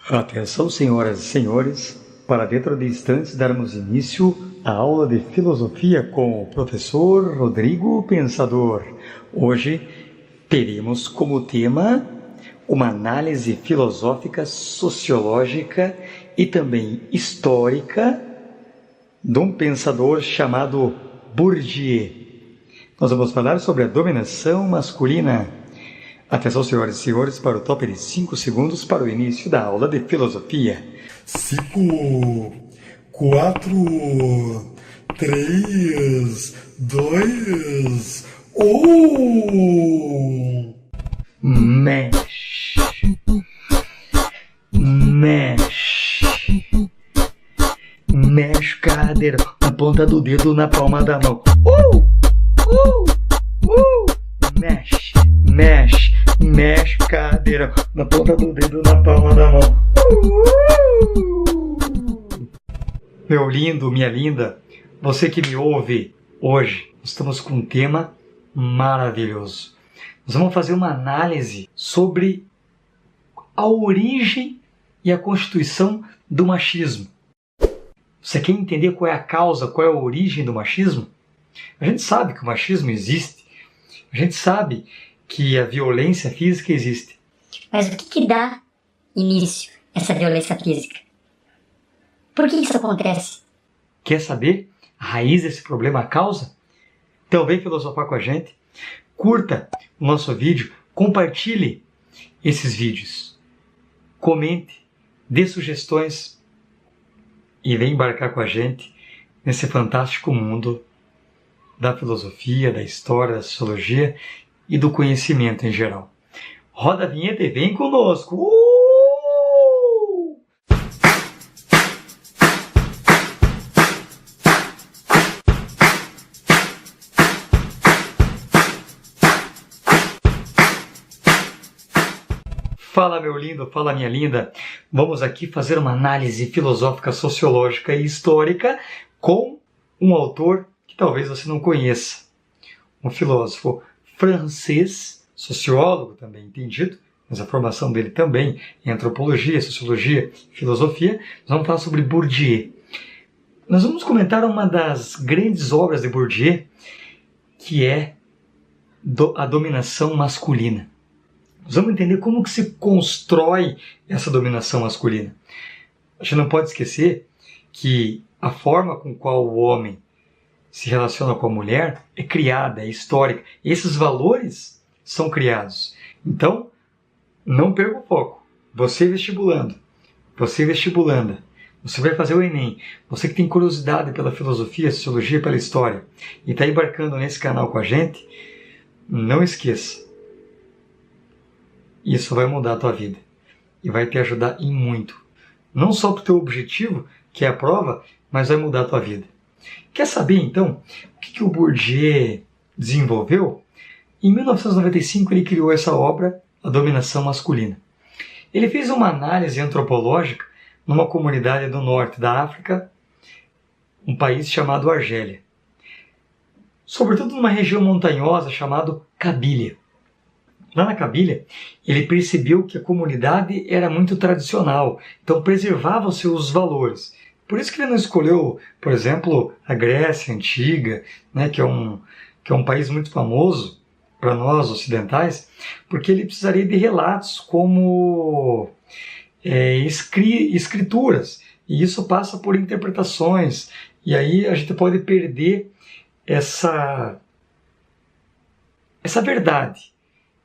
Atenção, senhoras e senhores, para dentro de instantes darmos início à aula de filosofia com o professor Rodrigo Pensador. Hoje teremos como tema uma análise filosófica, sociológica e também histórica de um pensador chamado Bourdieu. Nós vamos falar sobre a dominação masculina. Atenção, senhoras e senhores, para o top de 5 segundos para o início da aula de filosofia. 5, 4, 3, 2, 1. Mexe. Mexe, cadeira, na ponta do dedo, na palma da mão. Mexe, cadeira, na ponta do dedo, na palma da mão. Meu lindo, minha linda, você que me ouve hoje, estamos com um tema maravilhoso. Nós vamos fazer uma análise sobre a origem e a constituição do machismo. Você quer entender qual é a causa, qual é a origem do machismo? A gente sabe que o machismo existe. A gente sabe que a violência física existe. Mas o que dá início a essa violência física? Por que isso acontece? Quer saber a raiz desse problema, a causa? Então vem filosofar com a gente. Curta o nosso vídeo, compartilhe esses vídeos, comente, dê sugestões e vem embarcar com a gente nesse fantástico mundo da filosofia, da história, da sociologia e do conhecimento em geral. Roda a vinheta e vem conosco! Fala, meu lindo, fala, minha linda. Vamos aqui fazer uma análise filosófica, sociológica e histórica com um autor que talvez você não conheça. Um filósofo francês, sociólogo também entendido, mas a formação dele também em antropologia, sociologia e filosofia. Nós vamos falar sobre Bourdieu. Nós vamos comentar uma das grandes obras de Bourdieu, que é a dominação masculina. Nós vamos entender como que se constrói essa dominação masculina. A gente não pode esquecer que a forma com qual o homem se relaciona com a mulher é criada, é histórica. Esses valores são criados. Então, não perca o foco. Você vestibulando, você vestibulanda, você vai fazer o Enem. Você que tem curiosidade pela filosofia, sociologia, pela história e está embarcando nesse canal com a gente, não esqueça. Isso vai mudar a tua vida e vai te ajudar em muito. Não só para o teu objetivo, que é a prova, mas vai mudar a tua vida. Quer saber, então, o que o Bourdieu desenvolveu? Em 1995 ele criou essa obra, A Dominação Masculina. Ele fez uma análise antropológica numa comunidade do norte da África, um país chamado Argélia. Sobretudo numa região montanhosa chamada Cabília. Lá na Cabília, ele percebeu que a comunidade era muito tradicional, então preservava os seus valores. Por isso que ele não escolheu, por exemplo, a Grécia Antiga, né, que é um país muito famoso para nós ocidentais, porque ele precisaria de relatos como escrituras, e isso passa por interpretações, e aí a gente pode perder essa verdade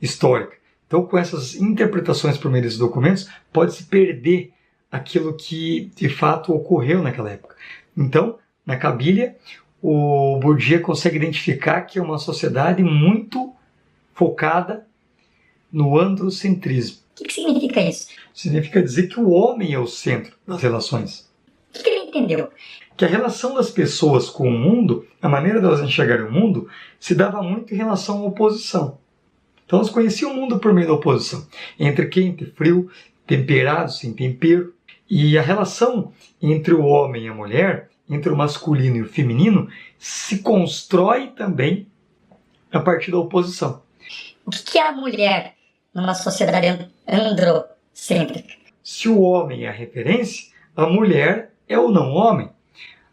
histórica. Então, com essas interpretações por meio desses documentos, pode-se perder aquilo que de fato ocorreu naquela época. Então, na Cabília, o Bourdieu consegue identificar que é uma sociedade muito focada no androcentrismo. O que significa isso? Significa dizer que o homem é o centro das relações. O que ele entendeu? Que a relação das pessoas com o mundo, a maneira delas enxergarem o mundo, se dava muito em relação à oposição. Então elas conheciam o mundo por meio da oposição, entre quente e frio, temperado sem tempero. E a relação entre o homem e a mulher, entre o masculino e o feminino, se constrói também a partir da oposição. O que é a mulher numa sociedade androcêntrica? se o homem é a referência, a mulher é o não homem.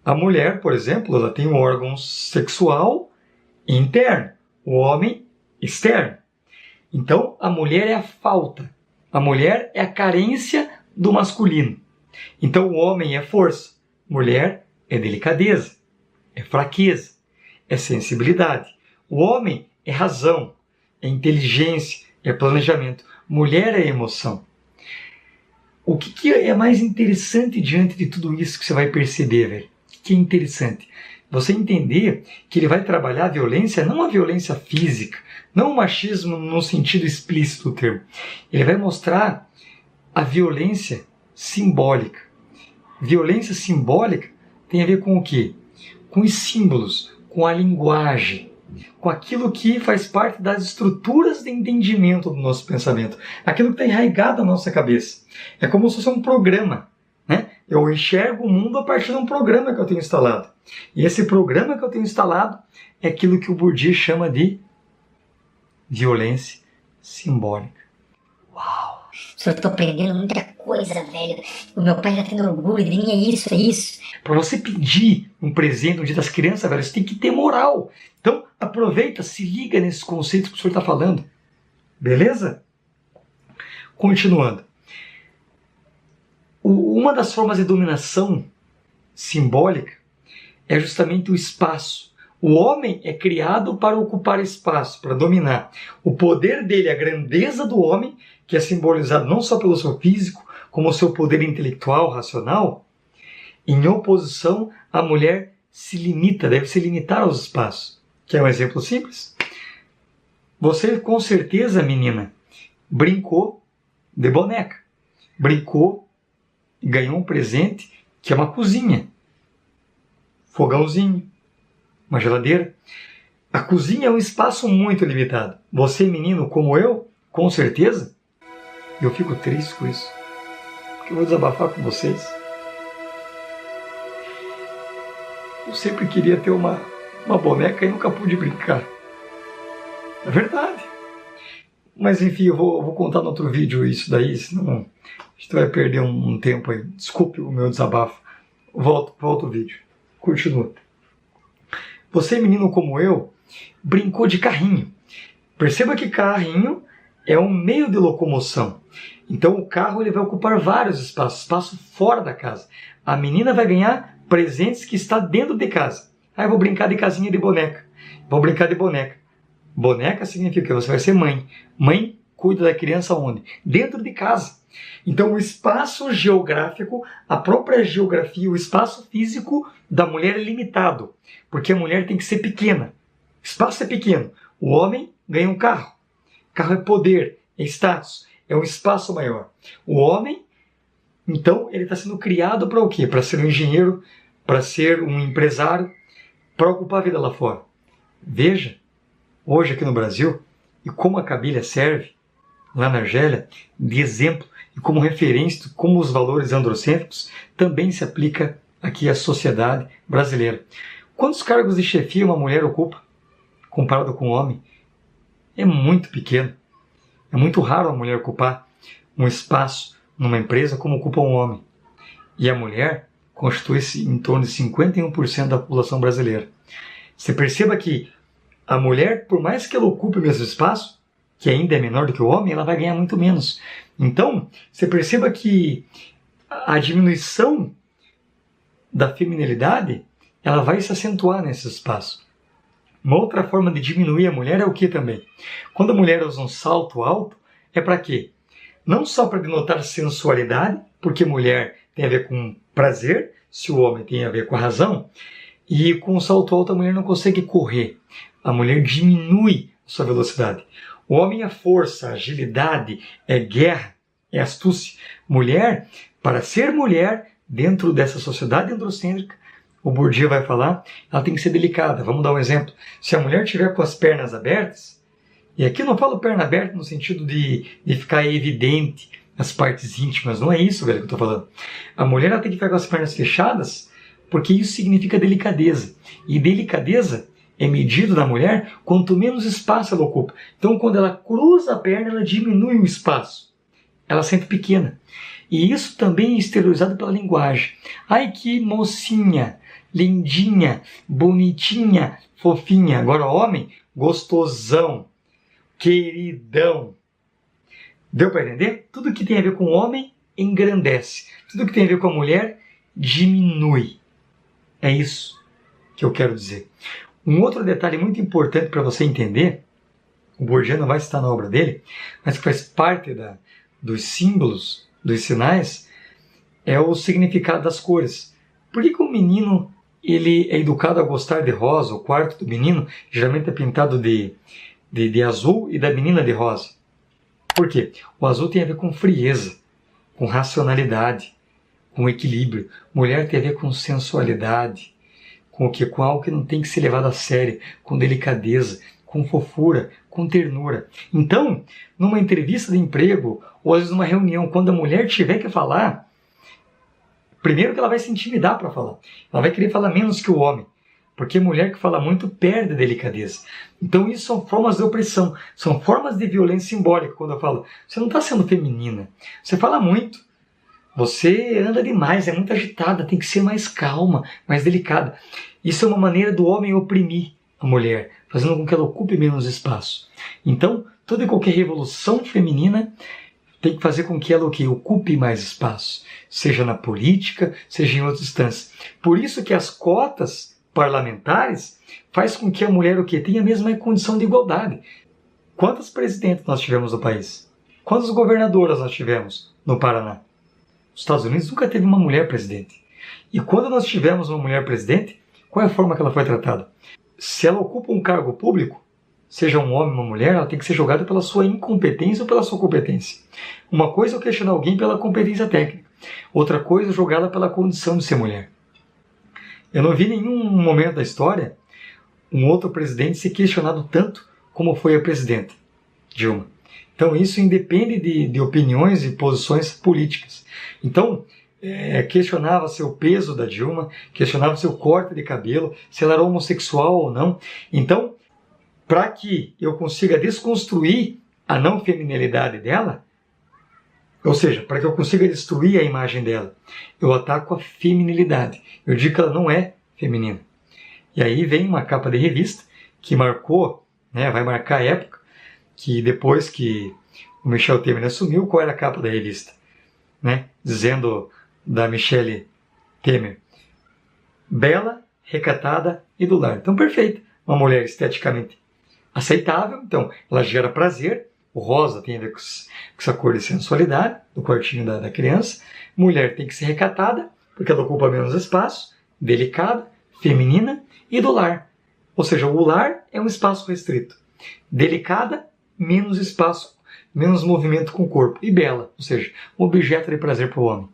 A mulher, por exemplo, ela tem um órgão sexual interno, o homem externo. Então, a mulher é a falta. A mulher é a carência do masculino. Então, o homem é força, mulher é delicadeza, é fraqueza, é sensibilidade. O homem é razão, é inteligência, é planejamento. Mulher é emoção. O que é mais interessante diante de tudo isso que você vai perceber, velho? O que é interessante? Você entender que ele vai trabalhar a violência, não a violência física, não o machismo no sentido explícito do termo. Ele vai mostrar a violência simbólica. Violência simbólica tem a ver com o quê? Com os símbolos, com a linguagem, com aquilo que faz parte das estruturas de entendimento do nosso pensamento, aquilo que está enraizado na nossa cabeça. É como se fosse um programa, né? Eu enxergo o mundo a partir de um programa que eu tenho instalado. E esse programa que eu tenho instalado é aquilo que o Bourdieu chama de violência simbólica. Uau! Eu estou aprendendo muita coisa, velho. O meu pai está tendo orgulho de mim, é isso, é isso. Para você pedir um presente no dia das crianças, velho, você tem que ter moral. Então, aproveita, se liga nesses conceitos que o senhor está falando. Beleza? Continuando. Uma das formas de dominação simbólica é justamente o espaço. O homem é criado para ocupar espaço, para dominar. O poder dele, a grandeza do homem, que é simbolizado não só pelo seu físico, como o seu poder intelectual, racional, em oposição, a mulher se limita, deve se limitar aos espaços. Quer um exemplo simples? Você, com certeza, menina, brincou de boneca. Brincou e ganhou um presente que é uma cozinha. Fogãozinho, uma geladeira. A cozinha é um espaço muito limitado. Você, menino, como eu, com certeza, eu fico triste com isso. Porque eu vou desabafar com vocês. Eu sempre queria ter uma boneca e nunca pude brincar. É verdade. Mas enfim, eu vou contar no outro vídeo isso daí, senão a gente vai perder um tempo aí. Desculpe o meu desabafo. Volta o vídeo. Continua. Você, menino como eu, brincou de carrinho. Perceba que carrinho é um meio de locomoção. Então o carro ele vai ocupar vários espaços, espaço fora da casa. A menina vai ganhar presentes que está dentro de casa. Ah, eu vou brincar de casinha de boneca. Vou brincar de boneca. Boneca significa que você vai ser mãe. Mãe cuida da criança onde? Dentro de casa. Então o espaço geográfico, a própria geografia, o espaço físico da mulher é limitado. Porque a mulher tem que ser pequena. O espaço é pequeno. O homem ganha um carro. Carro é poder, é status, é um espaço maior. O homem, então, ele está sendo criado para o quê? Para ser um engenheiro, para ser um empresário, para ocupar a vida lá fora. Veja, hoje aqui no Brasil, e como a Cabilha serve, lá na Argélia, de exemplo e como referência, como os valores androcêntricos também se aplica aqui à sociedade brasileira. Quantos cargos de chefia uma mulher ocupa, comparado com um homem? É muito pequeno. É muito raro a mulher ocupar um espaço numa empresa como ocupa um homem. E a mulher constitui-se em torno de 51% da população brasileira. Você perceba que a mulher, por mais que ela ocupe o mesmo espaço, que ainda é menor do que o homem, ela vai ganhar muito menos. Então, você perceba que a diminuição da feminilidade, ela vai se acentuar nesse espaço. Uma outra forma de diminuir a mulher é o que também? Quando a mulher usa um salto alto, é para quê? Não só para denotar sensualidade, porque mulher tem a ver com prazer, se o homem tem a ver com a razão, e com o salto alto a mulher não consegue correr. A mulher diminui a sua velocidade. O homem é força, agilidade, é guerra, é astúcia. Mulher, para ser mulher, dentro dessa sociedade androcêntrica, o Bourdieu vai falar, ela tem que ser delicada. Vamos dar um exemplo. Se a mulher estiver com as pernas abertas, e aqui eu não falo perna aberta no sentido de ficar evidente as partes íntimas, não é isso, velho, que eu estou falando. A mulher ela tem que ficar com as pernas fechadas, porque isso significa delicadeza. E delicadeza é medido na mulher quanto menos espaço ela ocupa. Então, quando ela cruza a perna, ela diminui o espaço. Ela se sente pequena. E isso também é exteriorizado pela linguagem. Ai, que mocinha, lindinha, bonitinha, fofinha. Agora, homem, gostosão, queridão. Deu para entender? Tudo que tem a ver com o homem engrandece. Tudo que tem a ver com a mulher diminui. É isso que eu quero dizer. Um outro detalhe muito importante para você entender, o Bourdieu não vai citar na obra dele, mas que faz parte dos símbolos, dos sinais, é o significado das cores. Por que o menino ele é educado a gostar de rosa? O quarto do menino geralmente é pintado de azul e da menina de rosa. Por quê? O azul tem a ver com frieza, com racionalidade, com equilíbrio. Mulher tem a ver com sensualidade, com o que? Com algo que não tem que ser levado a sério, com delicadeza, com fofura, com ternura. Então, numa entrevista de emprego, ou às vezes numa reunião, quando a mulher tiver que falar, primeiro que ela vai se intimidar para falar. Ela vai querer falar menos que o homem. Porque mulher que fala muito perde a delicadeza. Então isso são formas de opressão, são formas de violência simbólica. Quando eu falo, você não está sendo feminina, você fala muito, você anda demais, é muito agitada, tem que ser mais calma, mais delicada. Isso é uma maneira do homem oprimir a mulher, fazendo com que ela ocupe menos espaço. Então, toda e qualquer revolução feminina tem que fazer com que ela ocupe mais espaço, seja na política, seja em outras instâncias. Por isso que as cotas parlamentares faz com que a mulher tenha a mesma condição de igualdade. Quantas presidentes nós tivemos no país? Quantas governadoras nós tivemos no Paraná? Os Estados Unidos nunca teve uma mulher presidente. E quando nós tivemos uma mulher presidente, qual é a forma que ela foi tratada? Se ela ocupa um cargo público, seja um homem ou uma mulher, ela tem que ser julgada pela sua incompetência ou pela sua competência. Uma coisa é eu questionar alguém pela competência técnica. Outra coisa é julgá-la pela condição de ser mulher. Eu não vi nenhum momento da história um outro presidente ser questionado tanto como foi a presidenta Dilma. Então isso independe de opiniões e posições políticas. Então, questionava-se o peso da Dilma, questionava-se o corte de cabelo, se ela era homossexual ou não. Então, para que eu consiga desconstruir a não feminilidade dela, ou seja, para que eu consiga destruir a imagem dela, eu ataco a feminilidade. Eu digo que ela não é feminina. E aí vem uma capa de revista que marcou, vai marcar a época, que depois que o Michel Temer assumiu, qual era a capa da revista? Dizendo da Michele Temer: bela, recatada e do lar. Então, perfeita. Uma mulher esteticamente aceitável, então ela gera prazer. O rosa tem a ver com essa cor de sensualidade, do quartinho da criança. Mulher tem que ser recatada, porque ela ocupa menos espaço, delicada, feminina e do lar. Ou seja, o lar é um espaço restrito. Delicada, menos espaço, menos movimento com o corpo. E bela, ou seja, um objeto de prazer para o homem.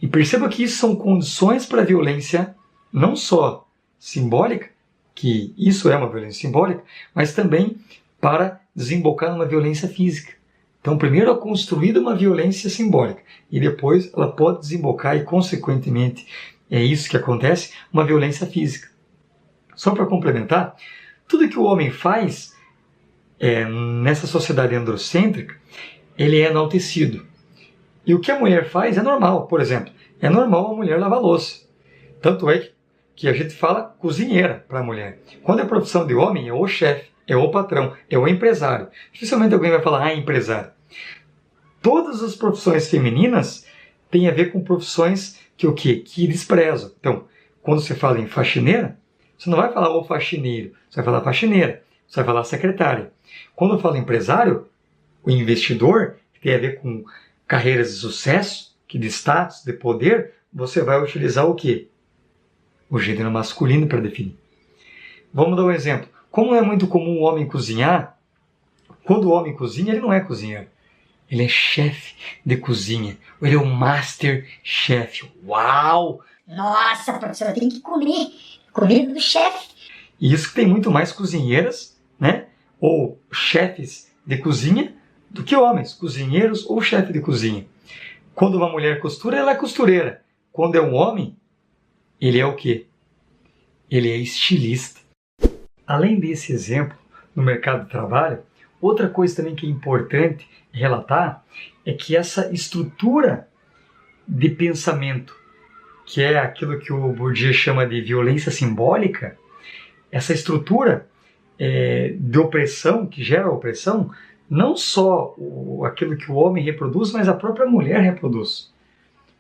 E perceba que isso são condições para a violência, não só simbólica, que isso é uma violência simbólica, mas também para desembocar numa violência física. Então, primeiro é construída uma violência simbólica e depois ela pode desembocar e, consequentemente, é isso que acontece, uma violência física. Só para complementar, tudo que o homem faz nessa sociedade androcêntrica, ele é enaltecido. E o que a mulher faz é normal. Por exemplo, é normal a mulher lavar louça. Tanto é que a gente fala cozinheira para a mulher. Quando é profissão de homem, é o chefe, é o patrão, é o empresário. Dificilmente alguém vai falar, empresário. Todas as profissões femininas têm a ver com profissões que desprezam. Então, quando você fala em faxineira, você não vai falar o faxineiro, você vai falar faxineira, você vai falar secretária. Quando eu falo empresário, o investidor, que tem a ver com carreiras de sucesso, de status, de poder, você vai utilizar o quê? O gênero masculino para definir. Vamos dar um exemplo. Como é muito comum o homem cozinhar, quando o homem cozinha, ele não é cozinheiro. Ele é chefe de cozinha. Ele é um master chef. Uau! Nossa, professora, tem que comer. Comida do chefe. E isso que tem muito mais cozinheiras, ou chefes de cozinha, do que homens, cozinheiros ou chefe de cozinha. Quando uma mulher costura, ela é costureira. Quando é um homem, ele é o quê? Ele é estilista. Além desse exemplo, no mercado de trabalho, outra coisa também que é importante relatar é que essa estrutura de pensamento, que é aquilo que o Bourdieu chama de violência simbólica, essa estrutura de opressão, que gera opressão, não só aquilo que o homem reproduz, mas a própria mulher reproduz.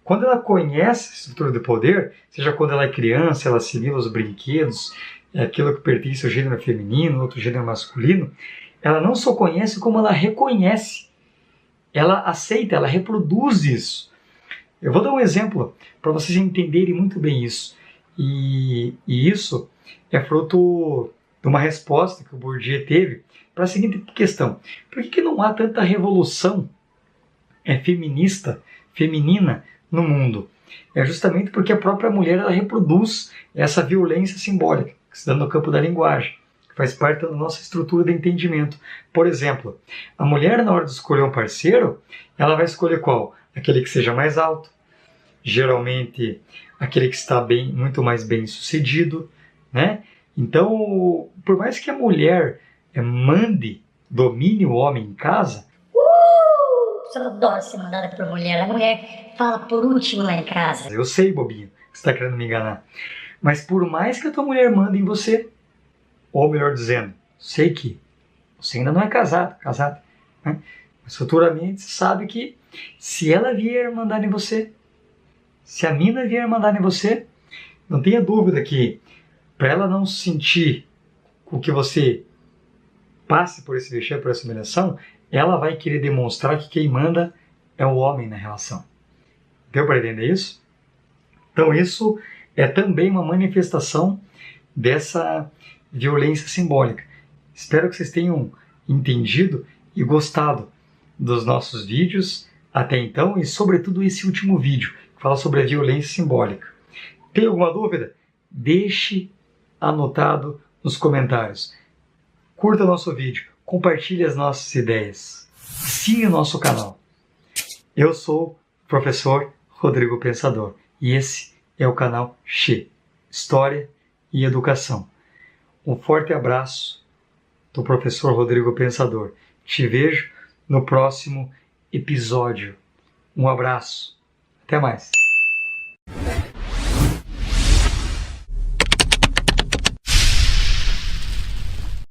Quando ela conhece a estrutura de poder, seja quando ela é criança, ela assimila os brinquedos, aquilo que pertence ao gênero feminino, outro gênero masculino, ela não só conhece, como ela reconhece. Ela aceita, ela reproduz isso. Eu vou dar um exemplo para vocês entenderem muito bem isso. E isso é fruto de uma resposta que o Bourdieu teve para a seguinte questão: por que não há tanta revolução feminina no mundo? É justamente porque a própria mulher ela reproduz essa violência simbólica que se dá no campo da linguagem, que faz parte da nossa estrutura de entendimento. Por exemplo, a mulher, na hora de escolher um parceiro, ela vai escolher qual? Aquele que seja mais alto, geralmente aquele que está muito mais bem sucedido, né? Então, por mais que a mulher domine o homem em casa... Eu adoro ser mandada por mulher. A mulher fala por último lá em casa. Eu sei, bobinho, que você está querendo me enganar. Mas por mais que a tua mulher mande em você, ou melhor dizendo, sei que você ainda não é casado, né? Mas futuramente você sabe que se ela vier mandar em você, se a mina vier mandar em você, não tenha dúvida que para ela não sentir o que você passe por esse vexame, por essa humilhação, ela vai querer demonstrar que quem manda é o homem na relação. Deu para entender isso? Então isso é também uma manifestação dessa violência simbólica. Espero que vocês tenham entendido e gostado dos nossos vídeos até então e sobretudo esse último vídeo que fala sobre a violência simbólica. Tem alguma dúvida? Deixe anotado nos comentários. Curta o nosso vídeo, compartilhe as nossas ideias, assine o nosso canal. Eu sou o professor Rodrigo Pensador e esse é o canal Xê, História e Educação. Um forte abraço do professor Rodrigo Pensador. Te vejo no próximo episódio. Um abraço. Até mais.